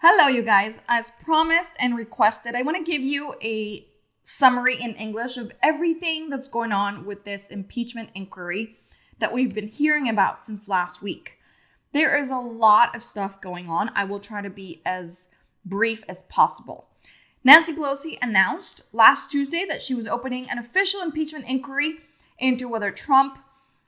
Hello, you guys. As promised and requested, I want to give you a summary in English of everything that's going on with this impeachment inquiry that we've been hearing about since last week. There is a lot of stuff going on. I will try to be as brief as possible. Nancy Pelosi announced last Tuesday that she was opening an official impeachment inquiry into whether Trump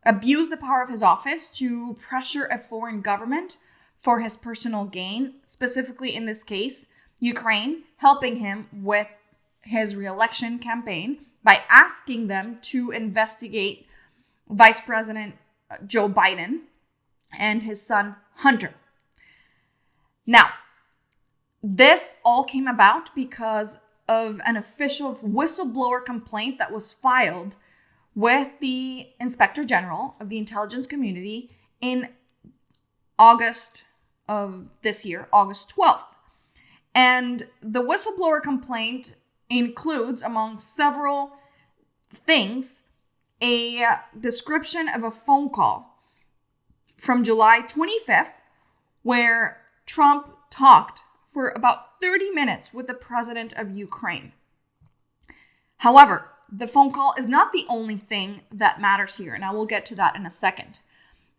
abused the power of his office to pressure a foreign government for his personal gain, specifically in this case, Ukraine, helping him with his re-election campaign by asking them to investigate Vice President Joe Biden and his son Hunter. Now, this all came about because of an official whistleblower complaint that was filed with the Inspector General of the intelligence community in August of this year, August 12th. And the whistleblower complaint includes, among several things, a description of a phone call from July 25th where Trump talked for about 30 minutes with the president of Ukraine. However, the phone call is not the only thing that matters here, and I will get to that in a second.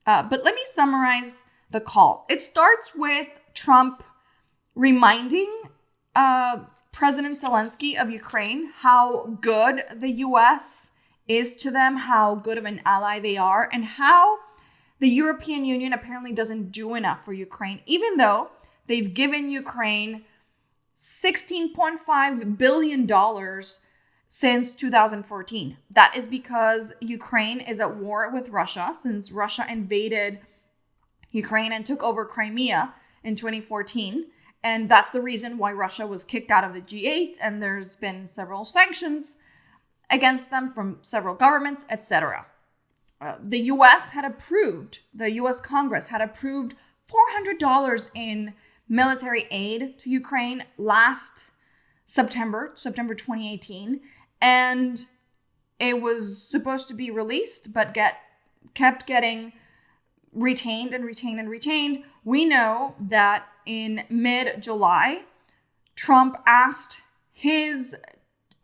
But let me summarize the call. It starts with Trump reminding President Zelensky of Ukraine how good the U.S. is to them, how good of an ally they are, and how the European Union apparently doesn't do enough for Ukraine, even though they've given Ukraine $16.5 billion since 2014. That is because Ukraine is at war with Russia, since Russia invaded Ukraine and took over Crimea in 2014. And that's the reason why Russia was kicked out of the G8. And there's been several sanctions against them from several governments, etc. The U.S. Congress had approved $400 in military aid to Ukraine last September 2018. And it was supposed to be released, but kept getting retained. We know that in mid-July, Trump asked his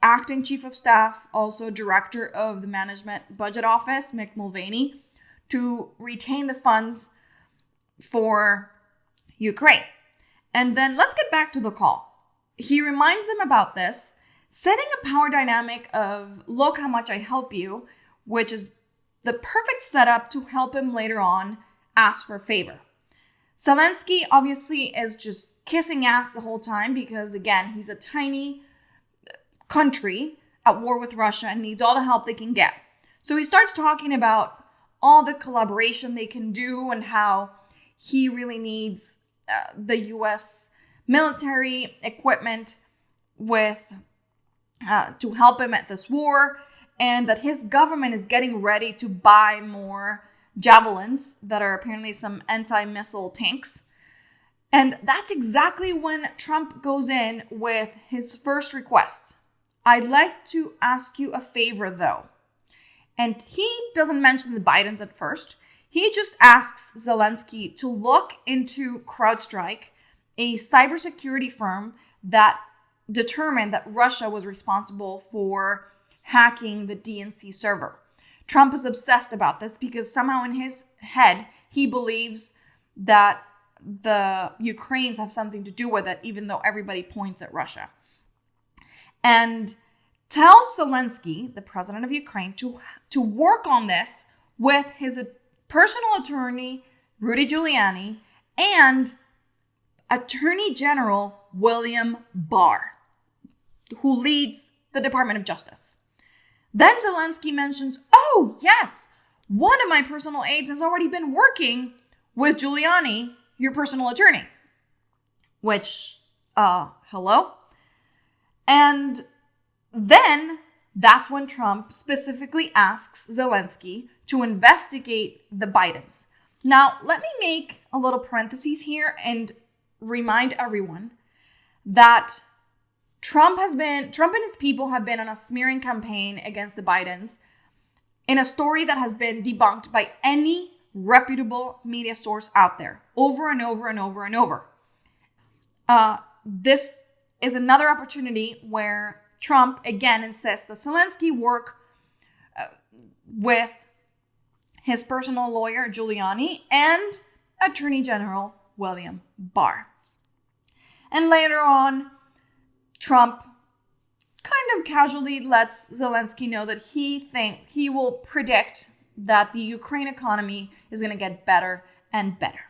acting chief of staff, also director of the Management Budget Office, Mick Mulvaney, to retain the funds for Ukraine. And then let's get back to the call. He reminds them about this, setting a power dynamic of, look how much I help you, which is the perfect setup to help him later on ask for a favor. Zelensky obviously is just kissing ass the whole time because, again, he's a tiny country at war with Russia and needs all the help they can get. So he starts talking about all the collaboration they can do and how he really needs the U.S. military equipment to help him at this war, and that his government is getting ready to buy more javelins that are apparently some anti-missile tanks. And that's exactly when Trump goes in with his first request. I'd like to ask you a favor, though. And he doesn't mention the Bidens at first. He just asks Zelensky to look into CrowdStrike, a cybersecurity firm that determined that Russia was responsible for hacking the DNC server. Trump is obsessed about this because somehow in his head, he believes that the Ukrainians have something to do with it, even though everybody points at Russia. And tells Zelensky, the president of Ukraine, to work on this with his personal attorney, Rudy Giuliani, and Attorney General William Barr, who leads the Department of Justice. Then Zelensky mentions, oh, yes, one of my personal aides has already been working with Giuliani, your personal attorney. Which, hello? And then that's when Trump specifically asks Zelensky to investigate the Bidens. Now, let me make a little parenthesis here and remind everyone that Trump and his people have been on a smearing campaign against the Bidens in a story that has been debunked by any reputable media source out there over and over and over and over. this is another opportunity where Trump again insists that Zelensky work with his personal lawyer, Giuliani, and Attorney General William Barr. And later on, Trump kind of casually lets Zelensky know that he will predict that the Ukraine economy is going to get better and better.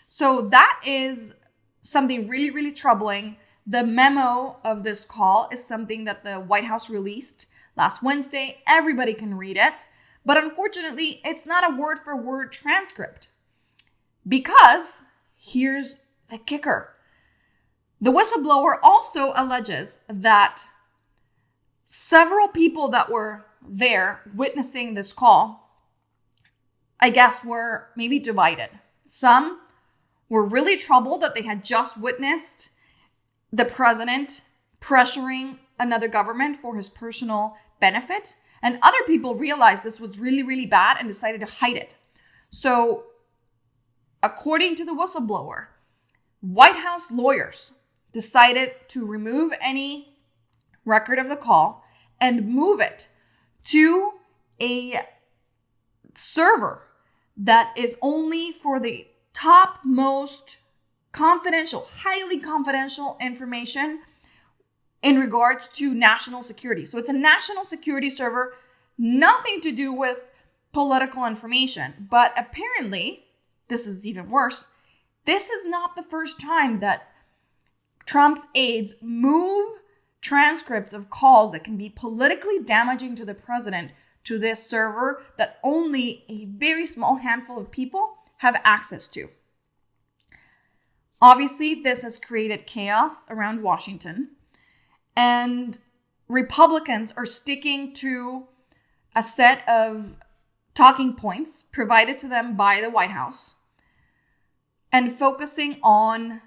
So that is something really, really troubling. The memo of this call is something that the White House released last Wednesday. Everybody can read it. But unfortunately, it's not a word-for-word transcript. Because here's the kicker. The whistleblower also alleges that several people that were there witnessing this call, I guess, were maybe divided. Some were really troubled that they had just witnessed the president pressuring another government for his personal benefit. And other people realized this was really, really bad and decided to hide it. So, according to the whistleblower, White House lawyers decided to remove any record of the call and move it to a server that is only for the top most confidential, highly confidential information in regards to national security. So it's a national security server, nothing to do with political information. But apparently, this is even worse, this is not the first time that Trump's aides move transcripts of calls that can be politically damaging to the president to this server that only a very small handful of people have access to. Obviously, this has created chaos around Washington, and Republicans are sticking to a set of talking points provided to them by the White House and focusing on,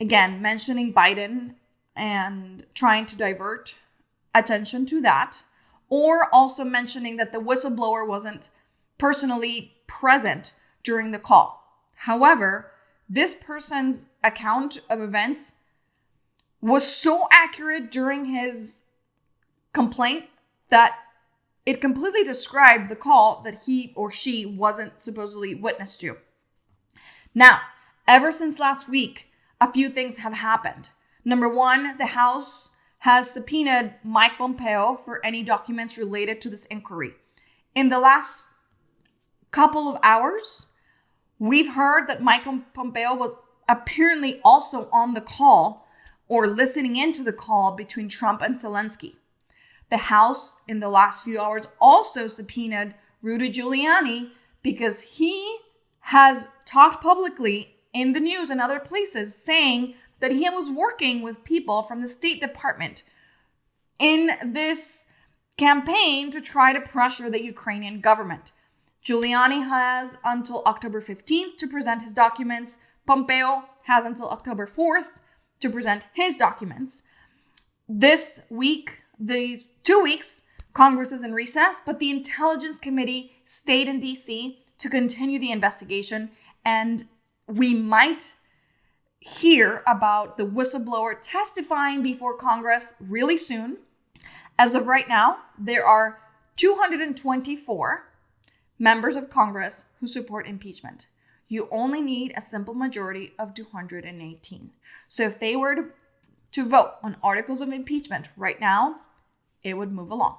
again, mentioning Biden and trying to divert attention to that, or also mentioning that the whistleblower wasn't personally present during the call. However, this person's account of events was so accurate during his complaint that it completely described the call that he or she wasn't supposedly witness to. Now, ever since last week, a few things have happened. Number one, the House has subpoenaed Mike Pompeo for any documents related to this inquiry. In the last couple of hours, we've heard that Michael Pompeo was apparently also on the call or listening into the call between Trump and Zelensky. The House, in the last few hours, also subpoenaed Rudy Giuliani because he has talked publicly in the news and other places saying that he was working with people from the State Department in this campaign to try to pressure the Ukrainian government. Giuliani has until October 15th to present his documents. Pompeo has until October 4th to present his documents. This week, these 2 weeks, Congress is in recess, but the Intelligence Committee stayed in D.C. to continue the investigation, and we might hear about the whistleblower testifying before Congress really soon. As of right now, there are 224 members of Congress who support impeachment. You only need a simple majority of 218. So if they were to vote on articles of impeachment right now, it would move along.